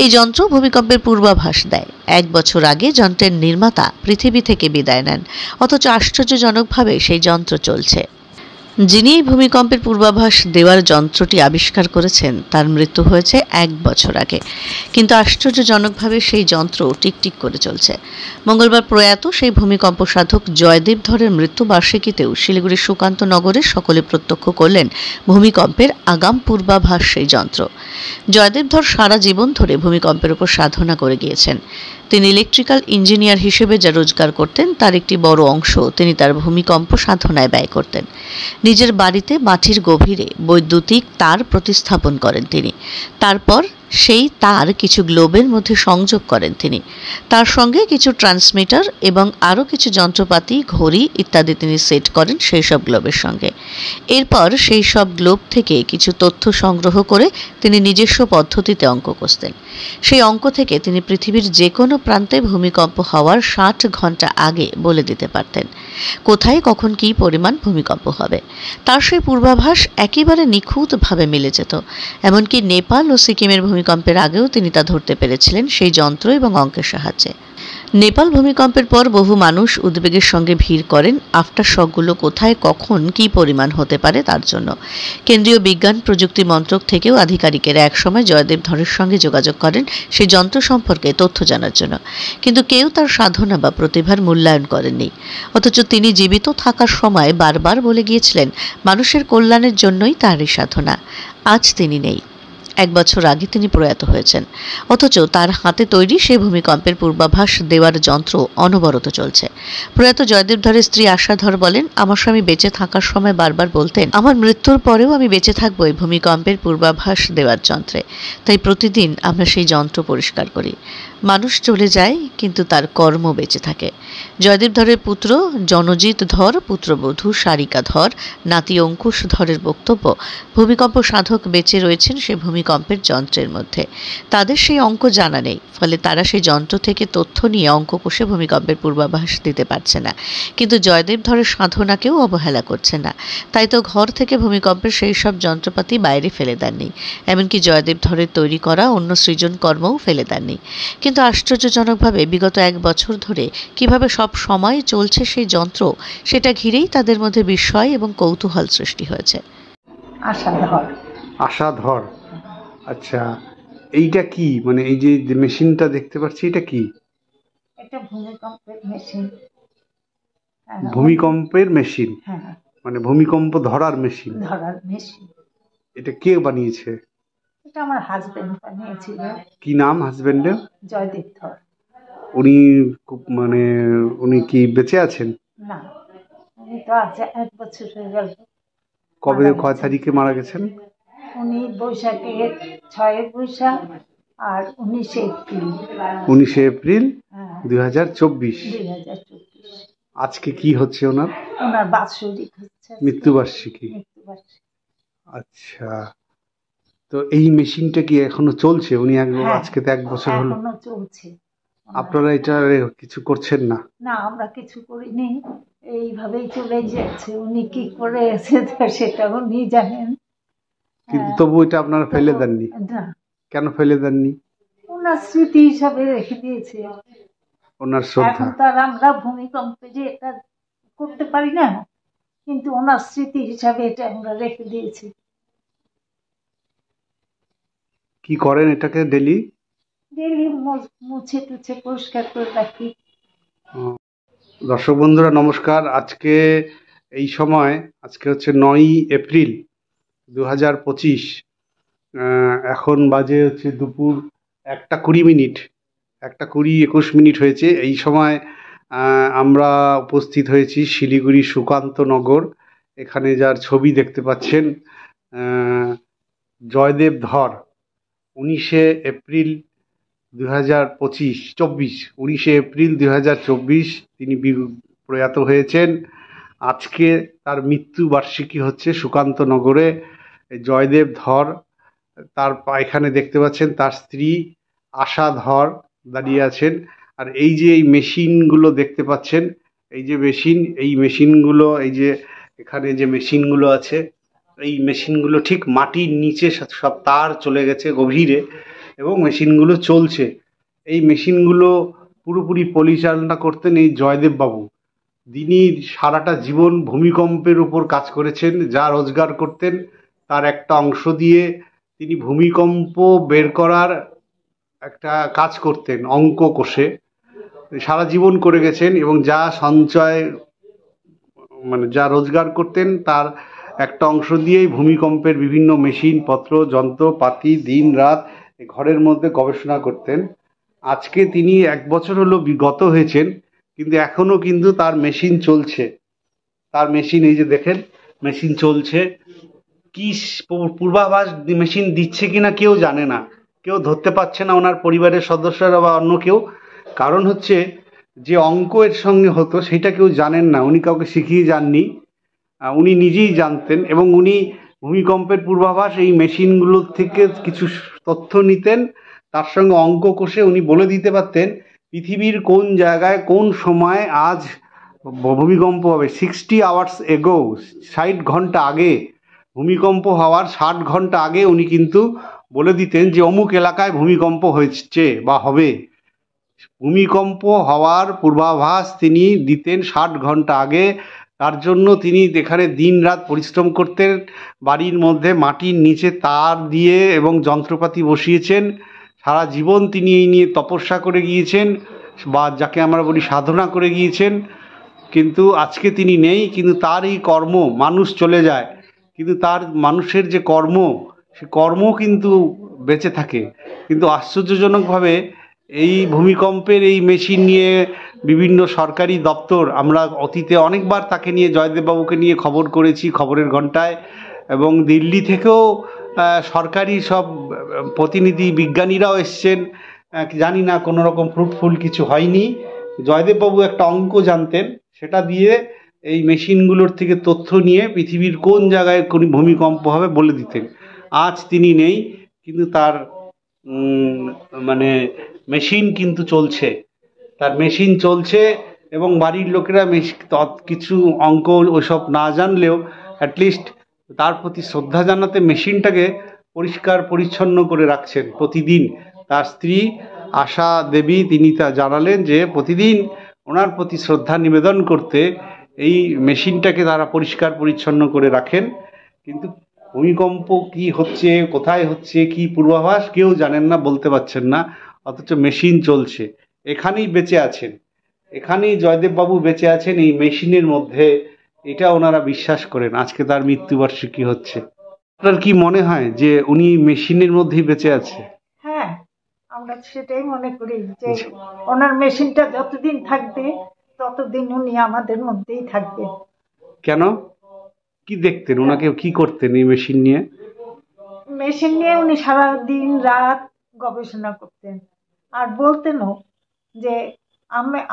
এই যন্ত্র ভূমিকম্পের পূর্বাভাস দেয়। 1 বছর আগে যন্ত্রের নির্মাতা পৃথিবী থেকে বিদায় নেন, অথচ আশ্চর্যজনকভাবে সেই যন্ত্র চলছে। যিনি এই ভূমিকম্পের পূর্বাভাস দেওয়ার যন্ত্রটি আবিষ্কার করেছেন তার মৃত্যু হয়েছে 1 বছর আগে, কিন্তু আশ্চর্যজনকভাবে সেই যন্ত্র টিকটিক করে চলছে। মঙ্গলবার প্রয়াত সেই ভূমিকম্প সাধক জয়দেব ধরের মৃত্যুবার্ষিকীতেও শিলিগুড়ির সুকান্ত নগরে সকলে প্রত্যক্ষ করলেন ভূমিকম্পের আগাম পূর্বাভাস সেই যন্ত্র। জয়দেব ধর সারা জীবন ধরে ভূমিকম্পের উপর সাধনা করে গিয়েছেন। তিনি ইলেকট্রিক্যাল ইঞ্জিনিয়ার হিসেবে যা রোজগার করতেন তার একটি বড় অংশ তিনি তার ভূমিকম্প সাধনায় ব্যয় করতেন। নিজের বাড়িতে মাটির গভীরে বৈদ্যুতিক তার প্রতিস্থাপন করেন তিনি। তারপর সেই তার কিছু গ্লোবের মধ্যে সংযোগ করেন তিনি। তার সঙ্গে কিছু ট্রান্সমিটার এবং আরও কিছু যন্ত্রপাতি, ঘড়ি ইত্যাদি তিনি সেট করেন সেই সব গ্লোবের সঙ্গে। এরপর সেই সব গ্লোব থেকে কিছু তথ্য সংগ্রহ করে তিনি নিজস্ব পদ্ধতিতে অঙ্ক কষতেন। সেই অঙ্ক থেকে তিনি পৃথিবীর যে কোনো প্রান্তে ভূমিকম্প হওয়ার 60 ঘন্টা আগে বলে দিতে পারতেন কোথায় কখন কী পরিমাণ ভূমিকম্প হবে। তার সেই পূর্বাভাস একেবারে নিখুঁতভাবে মিলে যেত। এমনকি নেপাল ও সিকিমের ভূমিকম্পের আগেও তিনি তা ধরতে পেরেছিলেন সেই যন্ত্র এবং অঙ্কের সাহায্যে। নেপাল ভূমিকম্পের পর বহু মানুষ উদ্বেগের সঙ্গে ভিড় করেন আফটার শকগুলো কোথায় কখন কী পরিমাণ হতে পারে তার জন্য। কেন্দ্রীয় বিজ্ঞান প্রযুক্তি মন্ত্রক থেকেও আধিকারিকেরা একসময় জয়দেব ধরের সঙ্গে যোগাযোগ করেন সেই যন্ত্র সম্পর্কে তথ্য জানার জন্য, কিন্তু কেউ তার সাধনা বা প্রতিভার মূল্যায়ন করেননি। অথচ তিনি জীবিত থাকার সময় বারবার বলে গিয়েছিলেন মানুষের কল্যাণের জন্যই তার এই সাধনা। আজ তিনি নেই। 1 বছর আগে তিনি প্রয়াত হয়েছেন, অথচ তার হাতে তৈরি সেই ভূমিকম্পের পূর্বাভাস দেওয়ার যন্ত্র অনবরত চলছে। প্রয়াত জয়দেব ধরের স্ত্রী আশা ধর বলেন, আমার স্বামী বেঁচে থাকার সময় বারবার বলতেন আমার মৃত্যুর পরেও আমি বেঁচে থাকবো এই ভূমিকম্পের পূর্বাভাস দেওয়ার যন্ত্রে। তাই প্রতিদিন আমরা সেই যন্ত্র পরিষ্কার করি। মানুষ চলে যায় কিন্তু তার কর্ম বেঁচে থাকে। জয়দেব ধরের পুত্র জনজিৎ ধর, পুত্রবধূ সারিকা ধর, নাতি অঙ্কুশ ধরের বক্তব্য, ভূমিকম্প সাধক বেঁচে রয়েছেন সে ভূমিকম্পের যন্ত্রের মধ্যে। তাদের সেই অঙ্ক জানা নেই, ফলে তারা সেই যন্ত্র থেকে তথ্য নিয়ে অঙ্ক কষে ভূমিকম্পের পূর্বাভাস দিতে পারছে না। কিন্তু জয়দেব ধরের সাধনাকেও অবহেলা করছে না। তাই তো ঘর থেকে ভূমিকম্পের সেই সব যন্ত্রপাতি বাইরে ফেলে দেননি। এমনকি জয়দেব ধরের তৈরি করা অন্য সৃজন কর্মও ফেলে দেননি। কিন্তু আশ্চর্যজনকভাবে বিগত 1 বছর ধরে কিভাবে সব সময় চলছে সেই যন্ত্র, সেটা ঘিরেই তাদের মধ্যে বিস্ময় এবং কৌতূহল সৃষ্টি হয়েছে। আশা ধর, আচ্ছা, এইটা কি? মানে এই যে মেশিনটা দেখতে পাচ্ছি, এটা কি? এটা ভূমিকম্পের মেশিন। ভূমিকম্পের মেশিন? হ্যাঁ, মানে ভূমিকম্প ধরার মেশিন। এটা কে বানিয়েছে? এটা আমার হাজবেন্ড বানিয়েছিল। কি নাম হাজবেন্ডের? জয়দেব ধর। উনি মানে উনি কি বেঁচে আছেন? না, উনি তো আজ 1 বছর হয়ে গেল। কয় তারিখে মারা গেছেন? উনি বৈশাখের 6 বৈশাখ আর 19 এপ্রিল। 19 এপ্রিল 2024। আজকে কি হচ্ছে ওনার বাৎসরিক হচ্ছে, মৃত্যুবার্ষিকী। আচ্ছা, তো এই মেশিনটা কি এখনো চলছে? উনি আজকে তো 1 বছর হলো। এখনো চলছে। আপনারা এটা কিছু করছেন না? না, আমরা কিছু করিনি, এইভাবেই চলে যাচ্ছে। উনি কি করে সেটা উনি জানেন। কিন্তু তবু এটা আপনারা ফেলে দেননি? না। কেন ফেলে দেননি? ওনার স্মৃতি হিসাবে রেখে দিয়েছে। ওনার শ্রদ্ধা। এখন তার আমরা ভূমিকম্পে যে এটা করতে পারি না, কিন্তু ওনার স্মৃতি হিসাবে এটা আমরা রেখে দিয়েছি। কি করেন এটাকে? ডেলি মুছে টুছে পরিষ্কার করে রাখি। দর্শক বন্ধুরা নমস্কার। আজকে এই সময়, আজকে হচ্ছে 9 এপ্রিল 2025। এখন বাজে হচ্ছে দুপুর 1:20, 1:20-21 হয়েছে। এই সময় আমরা উপস্থিত হয়েছি শিলিগুড়ি সুকান্ত নগর। এখানে যার ছবি দেখতে পাচ্ছেন, জয়দেব ধর, 19 এপ্রিল 2024, 19 এপ্রিল 2024 তিনি প্রয়াত হয়েছেন। আজকে তার মৃত্যুবার্ষিকী হচ্ছে সুকান্ত নগরে। জয়দেব ধর, তার এখানে দেখতে পাচ্ছেন তার স্ত্রী আশা ধর দাঁড়িয়ে আছেন। আর এই যে এই মেশিনগুলো দেখতে পাচ্ছেন, এই যে মেশিন, এই মেশিনগুলো, এই যে এখানে যে মেশিনগুলো আছে, এই মেশিনগুলো ঠিক মাটির নিচে সব তার চলে গেছে গভীরে, এবং মেশিনগুলো চলছে। এই মেশিনগুলো পুরোপুরি পরিচালনা করতেন এই জয়দেব বাবু। তিনি সারাটা জীবন ভূমিকম্পের উপর কাজ করেছেন। যা রোজগার করতেন তার একটা অংশ দিয়ে তিনি ভূমিকম্প বের করার একটা কাজ করতেন অঙ্ক কষে। সারা জীবন করে গেছেন এবং যা সঞ্চয় মানে যা রোজগার করতেন তার একটা অংশ দিয়েই ভূমিকম্পের বিভিন্ন মেশিনপত্র যন্ত্রপাতি দিন রাত ঘরের মধ্যে গবেষণা করতেন। আজকে তিনি 1 বছর হলো বিগত হয়েছেন, কিন্তু এখনো কিন্তু তার মেশিন চলছে। তার মেশিন এই যে দেখেন, মেশিন চলছে। কি পূর্বাভাস মেশিন দিচ্ছে কিনা কেউ জানে না, কেউ ধরতে পারছে না, ওনার পরিবারের সদস্যরা বা অন্য কেউ। কারণ হচ্ছে যে অঙ্ক এর সঙ্গে হতো সেটা কেউ জানেন না, উনি কাউকে শিখিয়ে যাননি, উনি নিজেই জানতেন। এবং উনি ভূমিকম্পের পূর্বাভাস এই মেশিনগুলোর থেকে কিছু তথ্য নিতেন, তার সঙ্গে অঙ্ক কষে উনি বলে দিতে পারতেন পৃথিবীর কোন জায়গায় কোন সময় আজ ভূমিকম্প হবে। 60 আওয়ার্স এগো, 60 ঘন্টা আগে ভূমিকম্প হওয়ার 60 ঘন্টা আগে উনি কিন্তু বলে দিতেন যে অমুক এলাকায় ভূমিকম্প হয়েছে বা হবে। ভূমিকম্প হওয়ার পূর্বাভাস তিনি দিতেন 60 ঘন্টা আগে। তার জন্য তিনি এখানে দিন রাত পরিশ্রম করতেন, বাড়ির মধ্যে মাটির নিচে তার দিয়ে এবং যন্ত্রপাতি বসিয়েছেন। সারা জীবন তিনি এই নিয়ে তপস্যা করে গিয়েছেন, বা যাকে আমরা বলি সাধনা করে গিয়েছেন। কিন্তু আজকে তিনি নেই, কিন্তু তার এই কর্ম, মানুষ চলে যায় কিন্তু তার মানুষের যে কর্ম, সে কর্ম কিন্তু বেঁচে থাকে। কিন্তু আশ্চর্যজনকভাবে এই ভূমিকম্পের এই মেশিন নিয়ে বিভিন্ন সরকারি দপ্তর, আমরা অতীতে অনেকবার তাকে নিয়ে জয়দেববাবুকে নিয়ে খবর করেছি খবরের ঘন্টায়, এবং দিল্লি থেকেও সরকারি সব প্রতিনিধি বিজ্ঞানীরাও এসছেন। জানি না কোনো রকম ফ্রুটফুল কিছু হয়নি। জয়দেববাবু একটা অঙ্ক জানতেন, সেটা দিয়ে এই মেশিনগুলোর থেকে তথ্য নিয়ে পৃথিবীর কোন জায়গায় কোন ভূমিকম্প হবে বলে দিতেন। আজ তিনি নেই, কিন্তু তার মানে মেশিন কিন্তু চলছে, তার মেশিন চলছে। এবং বাড়ির লোকেরা কিছু অঙ্ক ওইসব না জানলেও অ্যাটলিস্ট তার প্রতি শ্রদ্ধা জানাতে মেশিনটাকে পরিষ্কার পরিচ্ছন্ন করে রাখছেন প্রতিদিন। তার স্ত্রী আশা দেবী তিনি তা জানালেন যে প্রতিদিন ওনার প্রতি শ্রদ্ধা নিবেদন করতে এই মেশিনটাকে তারা পরিষ্কার পরিচ্ছন্ন করে রাখেন। কিন্তু ভূমিকম্প কি হচ্ছে, কোথায় হচ্ছে, কি পূর্বাভাস কেউ জানেন না, বলতে পারছেন না, অথচ মেশিন চলছে। এখানেই বেঁচে আছেন, এখানেই জয়দেববাবু বেঁচে আছেন এই মেশিনের মধ্যে, এটা ওনারা বিশ্বাস করেন। আজকে তার মৃত্যুবার্ষিকী হচ্ছে। আপনার কি মনে হয় যে উনি মেশিনের মধ্যেই বেঁচে আছে? হ্যাঁ, আমরা সেটাই মনে করি যে ওনার মেশিনটা যতদিন থাকবে ততদিন উনি আমাদের মধ্যেই থাকবে। কেন, কি দেখতেন, ওনাকে কি করতেন এই মেশিন নিয়ে? মেশিন নিয়ে উনি সারা দিন রাত গবেষণা করতেন, আর বলতেনও যে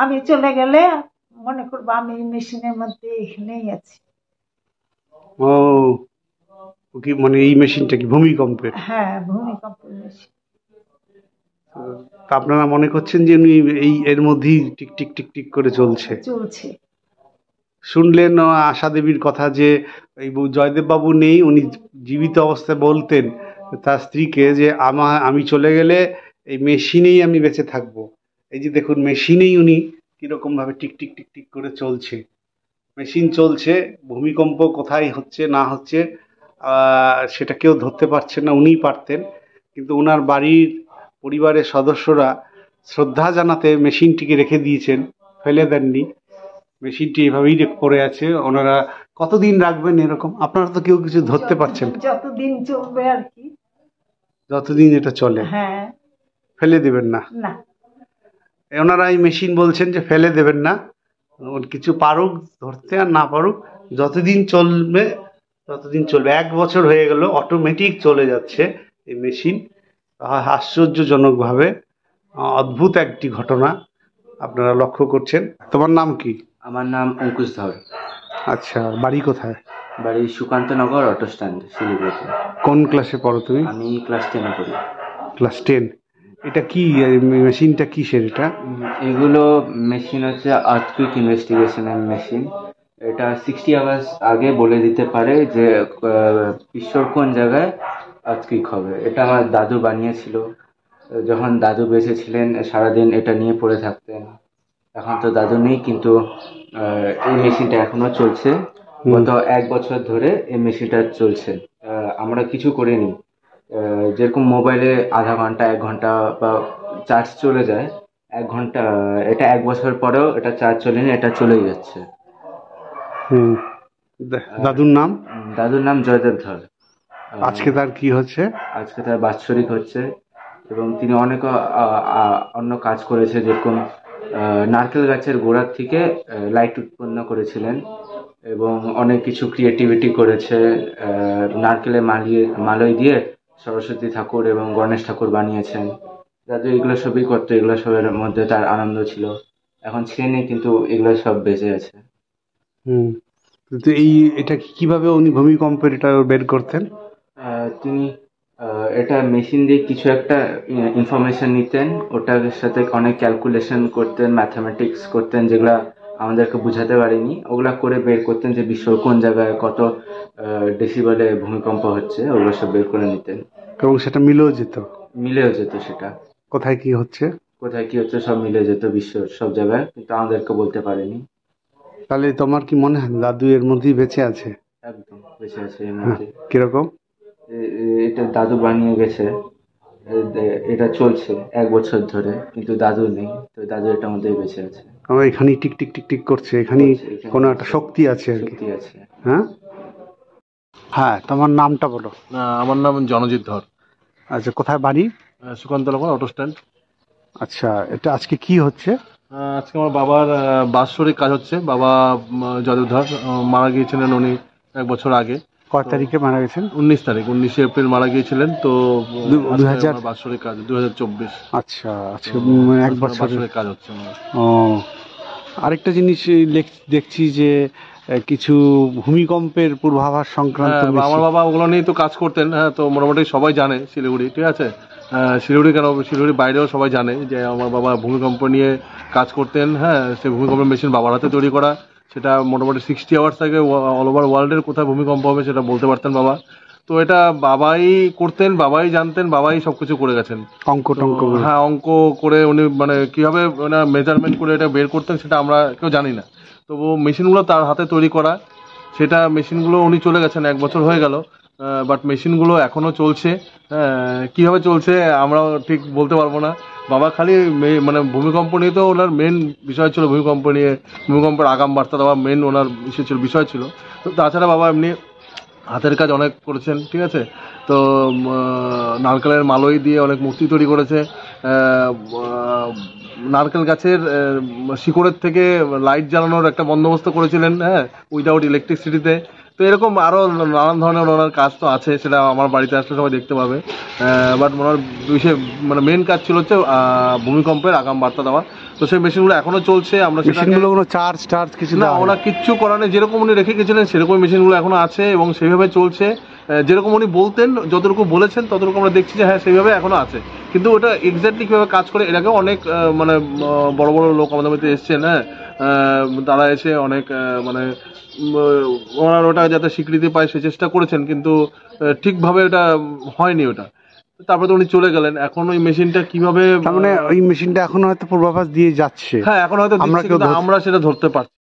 আমি চলে গেলে মনে করবো আমি মেশিনের মধ্যে এখানেই আছি। ও, কি মানে এই মেশিনটা কি ভূমিকম্পের? হ্যাঁ, ভূমিকম্পের মেশিন। তা আপনারা মনে করছেন যে উনি এই এর মধ্যেই টিক টিক টিক টিক করে চলছে? শুনলেন আশা দেবীর কথা যে এই জয়দেববাবু নেই, উনি জীবিত অবস্থায় বলতেন তার স্ত্রীকে যে আমি চলে গেলে এই মেশিনেই আমি বেঁচে থাকবো। এই যে দেখুন, মেশিনেই উনি কিরকম ভাবে টিক টিক টিক টিক করে চলছে। মেশিন চলছে, ভূমিকম্প কোথায় হচ্ছে না হচ্ছে সেটা কেউ ধরতে পারছে না, উনিই পারতেন। কিন্তু ওনার বাড়ির পরিবারের সদস্যরা শ্রদ্ধা জানাতে মেশিনটিকে রেখে দিয়েছেন, ফেলে দেননি। মেশিনটি এভাবেই পড়ে আছে। ওনারা কতদিন রাখবেন এরকম, আপনারা তো কেউ কিছু ধরতে পারছেন? যতদিন চলবে আর কি, যতদিন এটা চলে। হ্যাঁ, ফেলে দেবেন না। না, ওনারা এই মেশিন বলছেন যে ফেলে দেবেন না, কিছু পারুক ধরতে আর না পারুক, যতদিন চলবে ততদিন চলবে। 1 বছর হয়ে গেল, অটোমেটিক চলে যাচ্ছে এই মেশিন আশ্চর্যজনকভাবে। অদ্ভুত একটি ঘটনা আপনারা লক্ষ্য করছেন। তোমার নাম কি? আমার নাম অঙ্কুশ ধর। আচ্ছা, বাড়ি কোথায়? বাড়ি সুকান্তনগর অটো স্ট্যান্ড, শিলিগুড়িতে। কোন ক্লাসে পড়ো তুমি? আমি ক্লাস 10-এ পড়ি। ক্লাস 10। এটা কি মেশিনটা কিসের এটা? এগুলো মেশিন হচ্ছে আর্থকুইক ইনভেস্টিগেশনের মেশিন। এটা 60 আওয়ার্স আগে বলে দিতে পারে যে বিশ্বর কোন জায়গায় আর্থকুইক হবে। এটা আমার দাদু বানিয়েছিল। যখন দাদু বেঁচে ছিলেন সারাদিন এটা নিয়ে পড়ে থাকতেন। এখন তো দাদু নেই, কিন্তু এই মেশিনটা এখনো চলছে। গত 1 বছর ধরে এই মেশিনটা চলছে। আমরা কিছু করিনি। যেরকম মোবাইলে আধা ঘন্টা 1 ঘন্টা বা চার্জ চলে যায়, 1 ঘন্টা, এটা 1 বছর পরেও এটা চার্জ চলেনি, এটা চলেই যাচ্ছে। দাদুর নাম? দাদুর নাম জয়দেব ধর। আজকে তার কি হচ্ছে? আজকে তার বাৎসরিক হচ্ছে, এবং তিনি অনেক অন্য কাজ করেছে। যেরকম নারকেল গাছের গোড়ার থেকে লাইট উৎপন্ন করেছিলেন, এবং অনেক কিছু ক্রিয়েটিভিটি করেছে। নারকেলে মালয় দিয়ে সরস্বতী ঠাকুর এবং গণেশ ঠাকুর বানিয়েছেন। দাদু এগুলো সবই করতো, এগুলো সবের মধ্যে তার আনন্দ ছিল। এখন সে নেই, কিন্তু এগুলো সব বেঁচে আছে। কিন্তু এটা কিভাবে উনি ভূমিকম্পের এটা বের করতেন? তিনি এটা মেশিন দিয়ে কিছু একটা ইনফরমেশন নিতেন, ওটার সাথে অনেক ক্যালকুলেশন করতেন, ম্যাথামেটিক্স করতেন, যেগুলা আমাদেরকে বুঝাতে পারিনি। ওগুলা করে বের করতেন যে বিশ্বর কোন জায়গায় কত ডেসিবেলে ভূমিকম্প হচ্ছে, ওগুলো সব বের করে নিতেন। এবং সেটা মিলেও যেত? মিলেও যেত। সেটা কোথায় কি হচ্ছে সব মিলে যেত বিশ্বের সব জায়গায়, কিন্তু আমাদেরকে বলতে পারেনি। তাহলে তোমার কি মনে হয় দাদু এর মধ্যেই বেঁচে আছে? একদম বেঁচে আছে এর মধ্যে। কিরকম? এটা দাদু বানিয়ে গেছে, এটা চলছে 1 বছর ধরে, কিন্তু দাদু নেই, তো দাদু এটার মধ্যে বেঁচে আছে। আমার এখানে টিক টিক টিক টিক করছে, এখানে কোনো একটা শক্তি আছে আর কি। শক্তি আছে। হ্যাঁ, তোমার নামটা বলো। আমার নাম জনজিৎ ধর। আচ্ছা, কোথায় বাড়ি? সুকান্ত নগর, অটো স্ট্যান্ড। আচ্ছা, এটা আজকে কি হচ্ছে? আজকে আমার বাবার বাৎসরিক কাজ হচ্ছে। বাবা জয়দেব ধর মারা গিয়েছিলেন উনি 1 বছর আগে। কয় তারিখে মারা গেছেন? 19 তারিখ, 19 এপ্রিল মারা গিয়েছিলেন। তো 2000 বাৎসরিক কাজ 2024। আচ্ছা, আজকে 1 বছর বাৎসরিক কাজ হচ্ছে। ও, আরেকটা জিনিস দেখছি যে কিছু ভূমিকম্পের পূর্বাভাস সংক্রান্ত। আমার বাবা ওগুলো নিয়ে তো কাজ করতেন। হ্যাঁ, তো মোটামুটি সবাই জানে শিলিগুড়ি, ঠিক আছে। শিলিগুড়ি কেন, শিলিগুড়ির বাইরেও সবাই জানে যে আমার বাবা ভূমিকম্প নিয়ে কাজ করতেন। হ্যাঁ, সেই ভূমিকম্পের মেশিন বাবার হাতে তৈরি করা। সেটা মোটামুটি 60 আওয়ার্স থেকে অল ওভার ওয়ার্ল্ডের কোথায় ভূমিকম্প হবে সেটা বলতে পারতেন বাবা। তো এটা বাবাই করতেন, বাবাই জানতেন, বাবাই সবকিছু করে গেছেন। হ্যাঁ, অঙ্ক করে উনি মানে কিভাবে মেজারমেন্ট করে এটা বের করতেন সেটা আমরা কেউ জানি না। তো মেশিনগুলো তার হাতে তৈরি করা, সেটা মেশিনগুলো উনি চলে গেছেন, 1 বছর হয়ে গেল, বাট মেশিনগুলো এখনো চলছে। কিভাবে চলছে আমরাও ঠিক বলতে পারবো না। বাবা খালি মানে ভূমিকম্প নিয়ে তো ওনার মেন বিষয় ছিল, ভূমিকম্পের আগাম বার্তা দেওয়া মেন ওনার বিষয় ছিল। তো তাছাড়া বাবা এমনি হাতের কাজ অনেক করেছেন, ঠিক আছে। তো নারকেলের মালই দিয়ে অনেক মূর্তি তৈরি করেছে। নারকেল গাছের শিকড়ের থেকে লাইট জ্বালানোর একটা বন্দোবস্ত করেছিলেন, হ্যাঁ, উইদাউট ইলেকট্রিসিটিতে। তো এরকম আরও নানান ধরনের ওনার কাজ তো আছে, সেটা আমার বাড়িতে আসলে সবাই দেখতে পাবে। বাট ওনার মানে মেন কাজ ছিল হচ্ছে ভূমিকম্পের আগাম বার্তা দেওয়া। তো সেই মেশিনগুলো এখনো চলছে। আমরা মেশিনগুলো কোনো চার্জ কিছু না, ওরা কিচ্ছু করার নেই। যেরকম উনি রেখে গেছিলেন সেরকম মেশিনগুলো এখনো আছে এবং সেইভাবে চলছে। যেরকম উনি বলতেন, যতটুকু বলেছেন ততটুকু আমরা দেখছি যে হ্যাঁ সেইভাবে এখনো আছে। কিন্তু ওটা এক্স্যাক্টলি কীভাবে কাজ করে, এর আগেও অনেক মানে বড় বড় লোক আমাদের বাড়িতে এসছেন। হ্যাঁ, তারা এসে অনেক মানে ওনার ওটা যাতে স্বীকৃতি পায় সে চেষ্টা করেছেন, কিন্তু ঠিকভাবে ওটা হয়নি ওটা। তারপরে তো উনি চলে গেলেন। এখন ওই মেশিনটা কিভাবে, মানে ওই মেশিনটা এখন হয়তো পূর্বাভাস দিয়ে যাচ্ছে। হ্যাঁ, এখন হয়তো আমরা সেটা ধরতে পারছি।